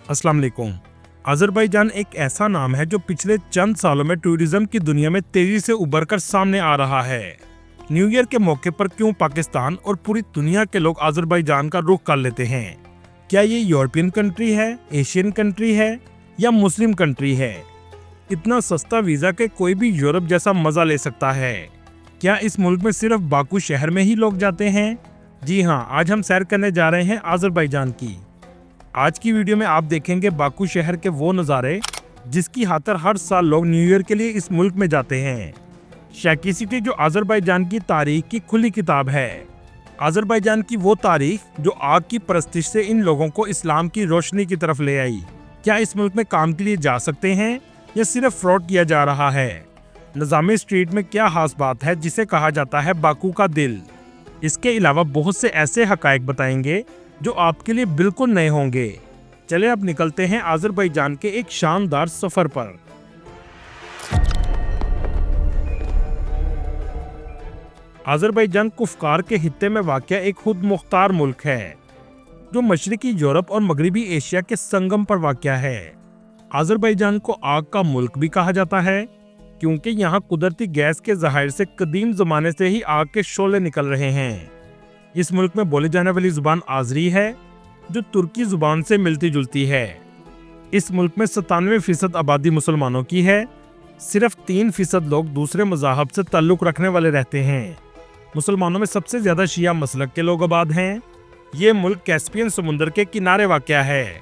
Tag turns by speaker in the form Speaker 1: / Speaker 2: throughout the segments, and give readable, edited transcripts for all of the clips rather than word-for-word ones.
Speaker 1: अस्सलाम वालेकुम। अज़रबैजान एक ऐसा नाम है जो पिछले चंद सालों में टूरिज्म की दुनिया में तेजी से उभर कर सामने आ रहा है। न्यू ईयर के मौके पर क्यों पाकिस्तान और पूरी दुनिया के लोग अज़रबैजान का रुख कर लेते हैं? क्या ये यूरोपियन कंट्री है, एशियन कंट्री है या मुस्लिम कंट्री है? इतना सस्ता वीजा के कोई भी यूरोप जैसा मजा ले सकता है। क्या इस मुल्क में सिर्फ बाकू शहर में ही लोग जाते हैं? जी हाँ, आज हम सैर करने जा रहे हैं अज़रबैजान की। आज की वीडियो में आप देखेंगे बाकू शहर के वो नज़ारे जिसकी खातिर हर साल लोग न्यू ईयर के लिए इस मुल्क में जाते हैं। शैकी सिटी जो अज़रबैजान की तारीख की खुली किताब है। अज़रबैजान की वो तारीख जो आग की परस्तिश से इन लोगों को इस्लाम की रोशनी की तरफ ले आई। क्या इस मुल्क में काम के लिए जा सकते हैं या सिर्फ फ्रॉड किया जा रहा है? निज़ामी स्ट्रीट में क्या खास बात है जिसे कहा जाता है बाकू का दिल? इसके अलावा बहुत से ऐसे हकायक बताएंगे जो आपके लिए बिल्कुल नए होंगे। चले अब निकलते हैं अज़रबैजान के एक शानदार सफर पर। अज़रबैजान कुफकार के हित्ते में वाक़या एक खुद मुख्तार मुल्क है जो मशरकी यूरोप और मगरबी एशिया के संगम पर वाक़या है। अज़रबैजान को आग का मुल्क भी कहा जाता है क्योंकि यहाँ कुदरती गैस के ज़खायर से कदीम ज़माने से ही आग के शोले निकल रहे हैं। इस मुल्क में बोली जाने वाली जुबान आज़री है जो तुर्की जुबान से मिलती जुलती है। इस मुल्क में 97% आबादी मुसलमानों की है। सिर्फ 3% लोग दूसरे मज़ाहब से ताल्लुक़ रखने वाले रहते हैं। मुसलमानों में सबसे ज़्यादा शिया मसलक के लोग आबाद हैं। ये मुल्क कैस्पियन समुंदर के किनारे वाक़या है।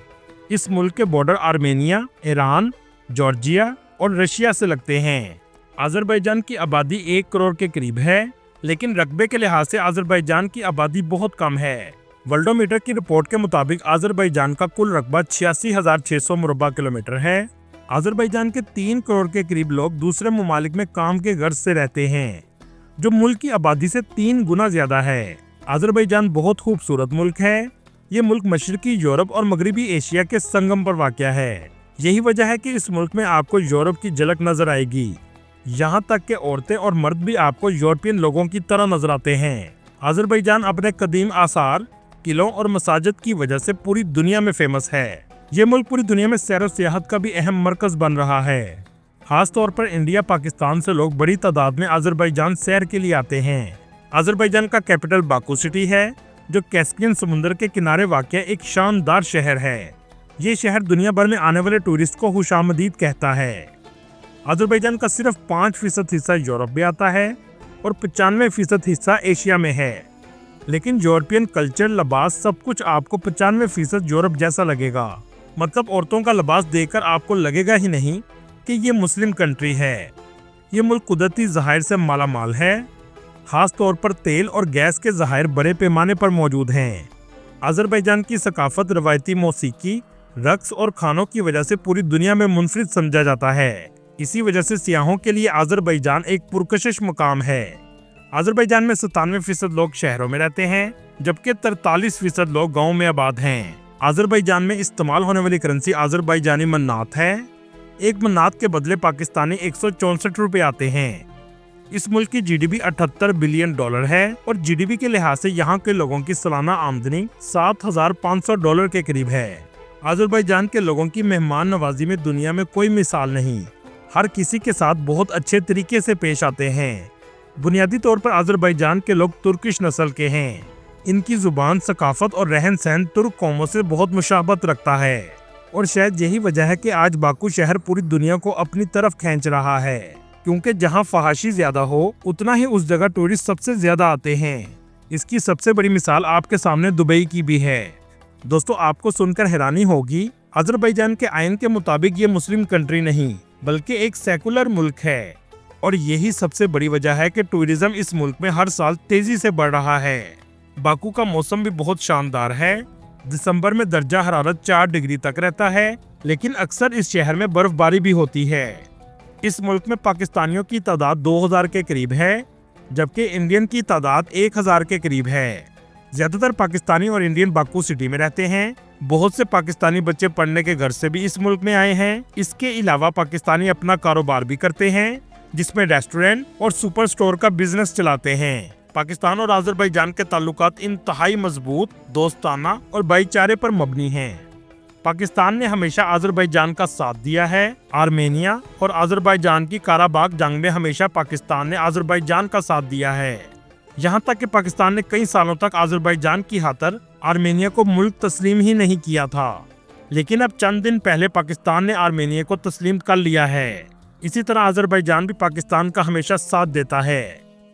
Speaker 1: इस मुल्क के बॉर्डर आर्मेनिया, ईरान, जॉर्जिया और रशिया से लगते हैं। अज़रबैजान की आबादी 1 करोड़ के करीब है, लेकिन रकबे के लिहाज से अज़रबैजान की आबादी बहुत कम है। वर्ल्डोमीटर की रिपोर्ट के मुताबिक अज़रबैजान का कुल रकबा 86,600 मुरबा किलोमीटर है। अज़रबैजान के 3 करोड़ के करीब लोग दूसरे ममालिक में काम के गर्ज से रहते हैं, जो मुल्क की आबादी से 3 गुना ज्यादा है। अज़रबैजान बहुत खूबसूरत मुल्क है। ये मुल्क मशरकी यूरोप और मगरबी एशिया के संगम पर वाक़या है। यही वजह है कि इस मुल्क में आपको यूरोप की झलक नजर आएगी। यहाँ तक कि औरतें और मर्द भी आपको यूरोपियन लोगों की तरह नजर आते हैं। अज़रबैजान अपने कदीम आसार, किलों और मसाजिद की वजह से पूरी दुनिया में फेमस है। ये मुल्क पूरी दुनिया में सैर व सियाहत का भी अहम मरकज बन रहा है। खास तौर पर इंडिया, पाकिस्तान से लोग बड़ी तादाद में अज़रबैजान सैर के लिए आते हैं। अज़रबैजान का कैपिटल बाकू सिटी है जो कैस्पियन समुंदर के किनारे वाक़या एक शानदार शहर है। ये शहर दुनिया भर में आने वाले टूरिस्ट को खुशामदीद कहता है। अज़रबैजान का सिर्फ 5% हिस्सा यूरोप में आता है और 95% हिस्सा एशिया में है। लेकिन यूरोपियन कल्चर, लिबास, सब कुछ आपको 95% यूरोप जैसा लगेगा। मतलब औरतों का लिबास देखकर आपको लगेगा ही नहीं कि ये मुस्लिम कंट्री है। ये मुल्क कुदरती ज़खायर से माला माल है। खास तौर पर तेल और गैस के ज़खायर बड़े पैमाने पर मौजूद हैं। अज़रबैजान की सकाफत, रवायती मौसीकी, रक्स और खानों की वजह से पूरी दुनिया में मुनफरिद समझा जाता है। इसी वजह से सियाहों के लिए अज़रबैजान एक पुरकशिश मुकाम है। अज़रबैजान में 97% लोग शहरों में रहते हैं, जबकि 43% लोग गाँव में आबाद हैं। अज़रबैजान में इस्तेमाल होने वाली करेंसी अज़रबैजानी मन्नात है। एक मन्नात के बदले पाकिस्तानी 164 रुपए आते हैं। इस मुल्क की जीडीपी $78 बिलियन है और जीडीपी के लिहाज से यहाँ के लोगों की सालाना आमदनी $7,500 के करीब है। अज़रबैजान के लोगों की मेहमान नवाजी में दुनिया में कोई मिसाल नहीं। हर किसी के साथ बहुत अच्छे तरीके से पेश आते हैं। बुनियादी तौर पर अज़रबैजान के लोग तुर्किश नस्ल के हैं। इनकी जुबान, सकाफत और रहन सहन तुर्क कौमों से बहुत मुशाबत रखता है और शायद यही वजह है कि आज बाकू शहर पूरी दुनिया को अपनी तरफ खींच रहा है, क्योंकि जहां फहाशी ज्यादा हो उतना ही उस जगह टूरिस्ट सबसे ज्यादा आते हैं। इसकी सबसे बड़ी मिसाल आपके सामने दुबई की भी है। दोस्तों, आपको सुनकर हैरानी होगी, अज़रबैजान के आइन के मुताबिक ये मुस्लिम कंट्री नहीं बल्कि एक सेकुलर मुल्क है और यही सबसे बड़ी वजह है कि टूरिज्म इस मुल्क में हर साल तेजी से बढ़ रहा है। बाकू का मौसम भी बहुत शानदार है। दिसंबर में दर्जा हरारत 4 डिग्री तक रहता है, लेकिन अक्सर इस शहर में बर्फबारी भी होती है। इस मुल्क में पाकिस्तानियों की तादाद 2000 के करीब है, जबकि इंडियन की तादाद 1000 के करीब है। ज्यादातर पाकिस्तानी और इंडियन बाकू सिटी में रहते हैं। बहुत से पाकिस्तानी बच्चे पढ़ने के घर से भी इस मुल्क में आए हैं। इसके अलावा पाकिस्तानी अपना कारोबार भी करते हैं, जिसमें रेस्टोरेंट और सुपर स्टोर का बिजनेस चलाते हैं। पाकिस्तान और अज़रबैजान के ताल्लुकात इंतहाई मजबूत, दोस्ताना और भाईचारे पर मबनी हैं। पाकिस्तान ने हमेशा अजरबैजान का साथ दिया है। आर्मेनिया और अजरबैजान की काराबाग जंग में हमेशा पाकिस्तान ने अजरबैजान का साथ दिया है। यहाँ तक कि पाकिस्तान ने कई सालों तक अजरबैजान की खातिर आर्मेनिया को मुल्क तस्लीम ही नहीं किया था, लेकिन अब चंद दिन पहले पाकिस्तान ने आर्मेनिया को तस्लीम कर लिया है। इसी तरह अजरबैजान भी पाकिस्तान का हमेशा साथ देता है।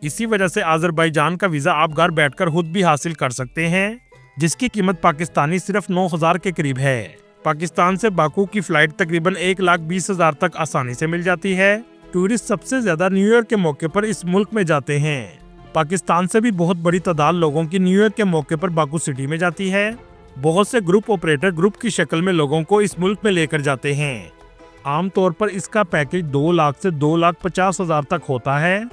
Speaker 1: इसी वजह से अजरबैजान का वीजा आप घर बैठकर खुद भी हासिल कर सकते हैं, जिसकी कीमत पाकिस्तानी सिर्फ 9,000 के करीब है। पाकिस्तान से बाकू की फ्लाइट तकरीबन 1,20,000 तक आसानी से मिल जाती है। टूरिस्ट सबसे ज्यादा न्यू ईयर के मौके पर इस मुल्क में जाते हैं। पाकिस्तान से भी बहुत बड़ी तादाद लोगों की न्यू ईयर के मौके पर बाकू सिटी में जाती है। बहुत से ग्रुप ऑपरेटर ग्रुप की शक्ल में लोगों को इस मुल्क में लेकर जाते हैं। आमतौर पर इसका पैकेज 2 लाख से 2,50,000 तक होता है।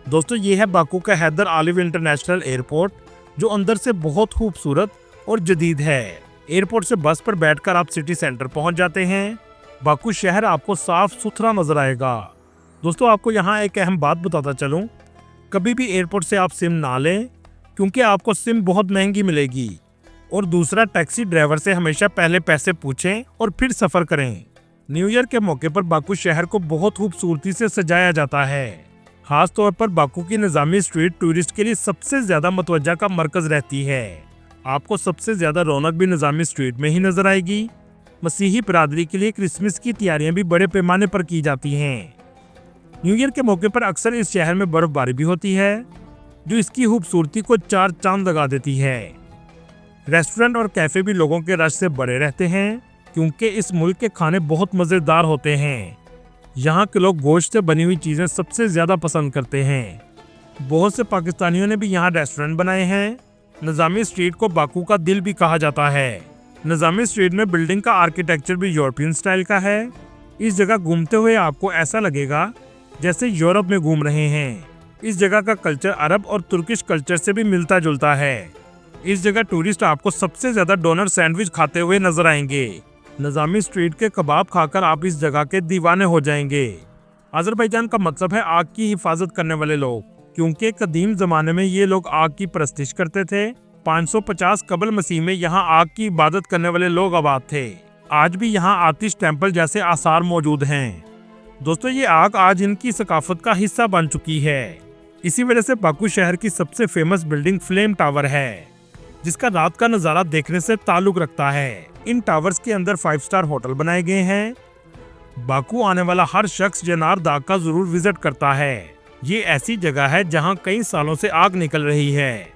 Speaker 1: दोस्तों, ये है बाकू का हैदर आलिव इंटरनेशनल एयरपोर्ट, जो अंदर से बहुत खूबसूरत और जदीद है। एयरपोर्ट से बस पर बैठकर आप सिटी सेंटर पहुंच जाते हैं। बाकू शहर आपको साफ सुथरा नजर आएगा। दोस्तों, आपको यहाँ एक अहम बात बताता चलूं, कभी भी एयरपोर्ट से आप सिम ना लें, क्योंकि आपको सिम बहुत महंगी मिलेगी। और दूसरा, टैक्सी ड्राइवर से हमेशा पहले पैसे पूछें और फिर सफर करें। न्यू ईयर के मौके पर बाकू शहर को बहुत खूबसूरती से सजाया जाता है। खास तौर पर बाकू की निजामी स्ट्रीट टूरिस्ट के लिए सबसे ज्यादा मतवज्जा का मरकज रहती है। आपको सबसे ज्यादा रौनक भी निजामी स्ट्रीट में ही नजर आएगी। मसीही बिरादरी के लिए क्रिसमस की तैयारियां भी बड़े पैमाने पर की जाती हैं। न्यू ईयर के मौके पर अक्सर इस शहर में बर्फबारी भी होती है, जो इसकी खूबसूरती को 4 चांद लगा देती है। रेस्टोरेंट और कैफे भी लोगों के रश से बड़े रहते हैं, क्योंकि इस मुल्क के खाने बहुत मजेदार होते हैं। यहाँ के लोग गोश्त से बनी हुई चीजें सबसे ज्यादा पसंद करते हैं। बहुत से पाकिस्तानियों ने भी यहाँ रेस्टोरेंट बनाए हैं। निजामी स्ट्रीट को बाकू का दिल भी कहा जाता है। निजामी स्ट्रीट में बिल्डिंग का आर्किटेक्चर भी यूरोपियन स्टाइल का है। इस जगह घूमते हुए आपको ऐसा लगेगा जैसे यूरोप में घूम रहे हैं। इस जगह का कल्चर अरब और तुर्किश कल्चर से भी मिलता जुलता है। इस जगह टूरिस्ट आपको सबसे ज्यादा डोनर सैंडविच खाते हुए नजर आएंगे। निजामी स्ट्रीट के कबाब खाकर आप इस जगह के दीवाने हो जाएंगे। अजरबैजान का मतलब है आग की हिफाजत करने वाले लोग, क्योंकि कदीम जमाने में ये लोग आग की परस्तिश करते थे। 550 कबल मसीह में यहाँ आग की इबादत करने वाले लोग आबाद थे। आज भी यहाँ आतिश टेम्पल जैसे आसार मौजूद हैं। दोस्तों, ये आग आज इनकी सकाफत का हिस्सा बन चुकी है। इसी वजह से बाकू शहर की सबसे फेमस बिल्डिंग फ्लेम टावर है, जिसका रात का नजारा देखने से ताल्लुक रखता है। इन टावर्स के अंदर 5 स्टार होटल बनाए गए हैं। बाकू आने वाला हर शख्स जनार दाग का जरूर विजिट करता है। ये ऐसी जगह है जहां कई सालों से आग निकल रही है,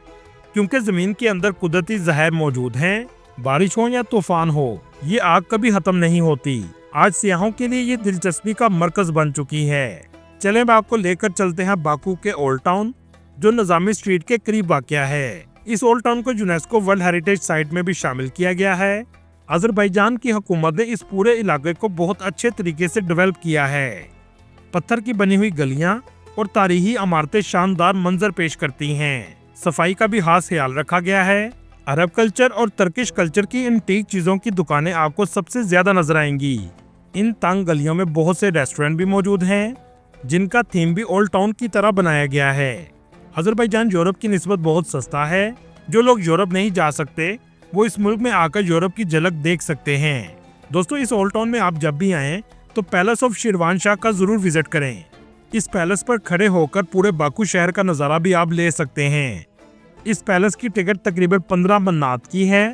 Speaker 1: क्योंकि जमीन के अंदर कुदरती जहर मौजूद हैं। बारिश हो या तूफान हो, ये आग कभी खत्म नहीं होती। आज सियाहों के लिए ये दिलचस्पी का मरकज बन चुकी है। चलें, मैं आपको लेकर चलते हैं बाकू के ओल्ड टाउन, जो निजामी स्ट्रीट के करीब वाक़या है। इस ओल्ड टाउन को यूनेस्को वर्ल्ड हेरिटेज साइट में भी शामिल किया गया है। अजरबैजान की हुकूमत ने इस पूरे इलाके को बहुत अच्छे तरीके से डेवलप किया है। पत्थर की बनी हुई गलियां और तारीखी इमारतें शानदार मंजर पेश करती हैं। सफाई का भी खास ख्याल रखा गया है। अरब कल्चर और तुर्किश कल्चर की एंटीक चीजों की दुकानें आपको सबसे ज्यादा नजर आएंगी। इन तंग गलियों में बहुत से रेस्टोरेंट भी मौजूद हैं, जिनका थीम भी ओल्ड टाउन की तरह बनाया गया है। अजरबैजान यूरोप की निस्बत बहुत सस्ता है। जो लोग यूरोप नहीं जा सकते, वो इस मुल्क में आकर यूरोप की झलक देख सकते हैं। दोस्तों, इस ओल्ड टाउन में आप जब भी आएं तो पैलेस ऑफ शिरवानशाह का जरूर विजिट करें। इस पैलेस पर खड़े होकर पूरे बाकू शहर का नजारा भी आप ले सकते हैं। इस पैलेस की टिकट तकरीबन 15 मन्नात की है।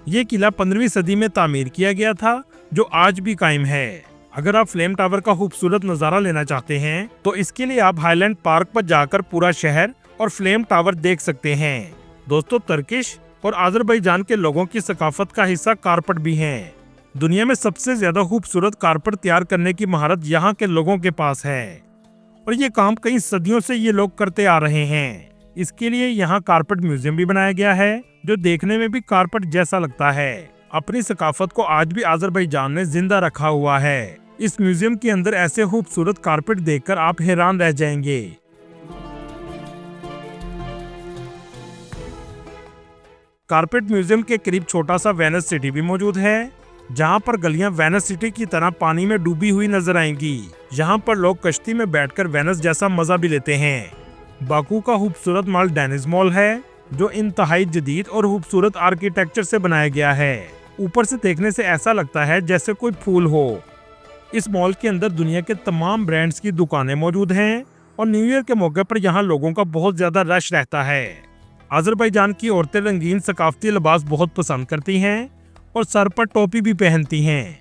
Speaker 1: ये किला 15वीं सदी में तामीर किया गया था, जो आज भी कायम है। अगर आप फ्लेम टावर का खूबसूरत नजारा लेना चाहते हैं, तो इसके लिए आप हाईलैंड पार्क पर जाकर पूरा शहर और फ्लेम टावर देख सकते हैं। दोस्तों, तुर्किश और अजरबैजान के लोगों की सकाफत का हिस्सा कारपेट भी हैं। दुनिया में सबसे ज्यादा खूबसूरत कारपेट तैयार करने की महारत यहाँ के लोगों के पास है, और ये काम कई सदियों से ये लोग करते आ रहे हैं। इसके लिए यहाँ कारपेट म्यूजियम भी बनाया गया है, जो देखने में भी कारपेट जैसा लगता है। अपनी सकाफत को आज भी अजरबैजान ने जिंदा रखा हुआ है। इस म्यूजियम के अंदर ऐसे खूबसूरत कारपेट देखकर आप हैरान रह जाएंगे। कारपेट म्यूजियम के करीब छोटा सा वेनिस सिटी भी मौजूद है, जहां पर गलियां वेनिस सिटी की तरह पानी में डूबी हुई नजर आएंगी। यहां पर लोग कश्ती में बैठकर वेनिस जैसा मजा भी लेते हैं। बाकू का खूबसूरत मॉल डेनिस मॉल है, जो इंतहाई जदीद और खूबसूरत आर्किटेक्चर से बनाया गया है। ऊपर से देखने से ऐसा लगता है जैसे कोई फूल हो। इस मॉल के अंदर दुनिया के तमाम ब्रांड्स की दुकानें मौजूद हैं और न्यू ईयर के मौके पर यहाँ लोगों का बहुत ज्यादा रश रहता है। अजरबैजान की औरतें रंगीन सकाफती लिबास बहुत पसंद करती हैं और सर पर टोपी भी पहनती हैं।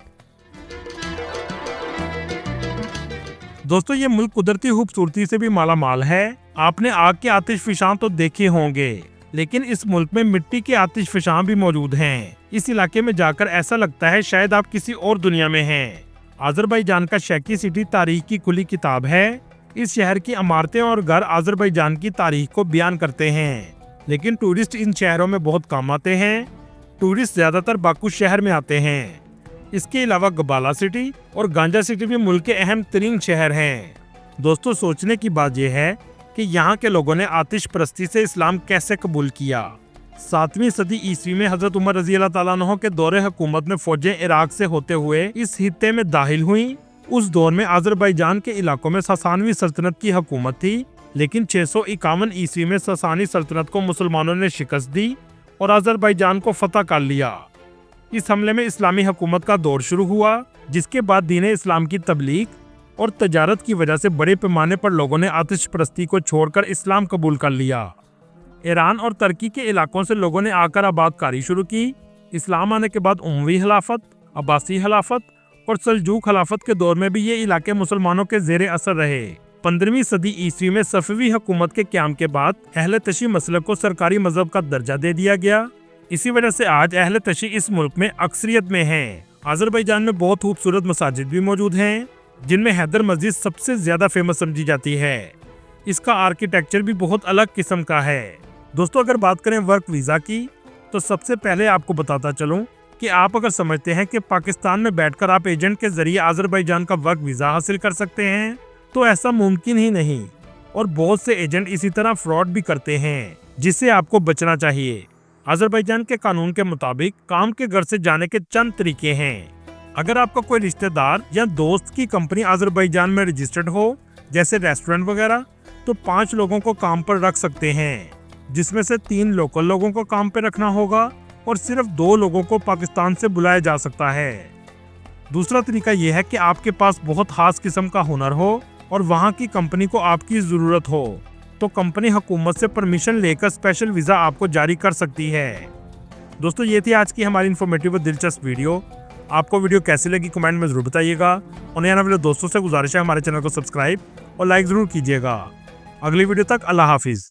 Speaker 1: दोस्तों, ये मुल्क कुदरती खूबसूरती से भी माला माल है। आपने आग के आतिशफशां तो देखे होंगे, लेकिन इस मुल्क में मिट्टी के आतिशफशां भी मौजूद हैं। इस इलाके में जाकर ऐसा लगता है शायद आप किसी और दुनिया में हैं। अजरबैजान का शेकी सिटी तारीख की खुली किताब है। इस शहर की इमारतें और घर अजरबैजान की तारीख को बयान करते हैं, लेकिन टूरिस्ट इन शहरों में बहुत कम आते हैं। टूरिस्ट ज्यादातर बाकू शहर में आते हैं। इसके अलावा गबाला सिटी और गांजा सिटी भी मुल्क के अहम तरीन शहर हैं। दोस्तों, सोचने की बात यह है कि यहाँ के लोगों ने आतिश परस्ती से इस्लाम कैसे कबूल किया। 7वीं सदी ईस्वी में हजरत उमर रजी अल्लाह ताला अन्हु के दौरे हुकूमत में फौजें इराक से होते हुए इस खित्ते में दाखिल हुई। उस दौर में अजरबैजान के इलाकों में ससानवी सल्तनत की हुकूमत थी, लेकिन 651 ईस्वी में ससानी सल्तनत को मुसलमानों ने शिकस्त दी और अजरबैजान को फतह कर लिया। इस हमले में इस्लामी हुकूमत का दौर शुरू हुआ, जिसके बाद दीन इस्लाम की तबलीग और तजारत की वजह से बड़े पैमाने पर लोगों ने आतिश परस्ती को छोड़कर इस्लाम कबूल कर लिया। ईरान और तुर्की के इलाकों से लोगों ने आकर आबादकारी शुरू की। इस्लाम आने के बाद उमवी खिलाफत, अब्बासी खिलाफत और सल्जूक खिलाफत के दौर में भी ये इलाके मुसलमानों के जेरे असर रहे। 15वीं सदी ईस्वी में सफवी हुकूमत के क़याम के बाद अहले तशी मसलक को सरकारी मजहब का दर्जा दे दिया गया। इसी वजह से आज अहले तशी इस मुल्क में अक्सरियत में हैं। अजरबैजान में बहुत खूबसूरत मसाजिद भी मौजूद हैं, जिनमें हैदर मस्जिद सबसे ज्यादा फेमस समझी जाती है। इसका आर्किटेक्चर भी बहुत अलग किस्म का है। दोस्तों, अगर बात करें वर्क वीजा की, तो सबसे पहले आपको बताता चलूं कि आप अगर समझते हैं कि पाकिस्तान में बैठकर आप एजेंट के जरिए अजरबैजान का वर्क वीजा हासिल कर सकते हैं, तो ऐसा मुमकिन ही नहीं। और बहुत से एजेंट इसी तरह फ्रॉड भी करते हैं, जिससे आपको बचना चाहिए। अजरबैजान के कानून के मुताबिक काम के घर से जाने के चंद तरीके हैं। अगर आपका कोई रिश्तेदार या दोस्त की कंपनी अजरबैजान में रजिस्टर्ड हो, जैसे रेस्टोरेंट वगैरह, तो 5 लोगों को काम पर रख सकते हैं, जिसमें से 3 लोकल लोगों को काम पर रखना होगा और सिर्फ 2 लोगों को पाकिस्तान से बुलाया जा सकता है। दूसरा तरीका यह है कि आपके पास बहुत खास किस्म का हुनर हो और वहाँ की कंपनी को आपकी जरूरत हो, तो कंपनी हुकूमत से परमिशन लेकर स्पेशल वीजा आपको जारी कर सकती है। दोस्तों, ये थी आज की हमारी इन्फॉर्मेटिव और दिलचस्प वीडियो। आपको वीडियो कैसी लगी कमेंट में जरूर बताइएगा और नए आने वाले दोस्तों से गुजारिश है हमारे चैनल को सब्सक्राइब और लाइक जरूर कीजिएगा। अगली वीडियो तक अल्लाह हाफिज।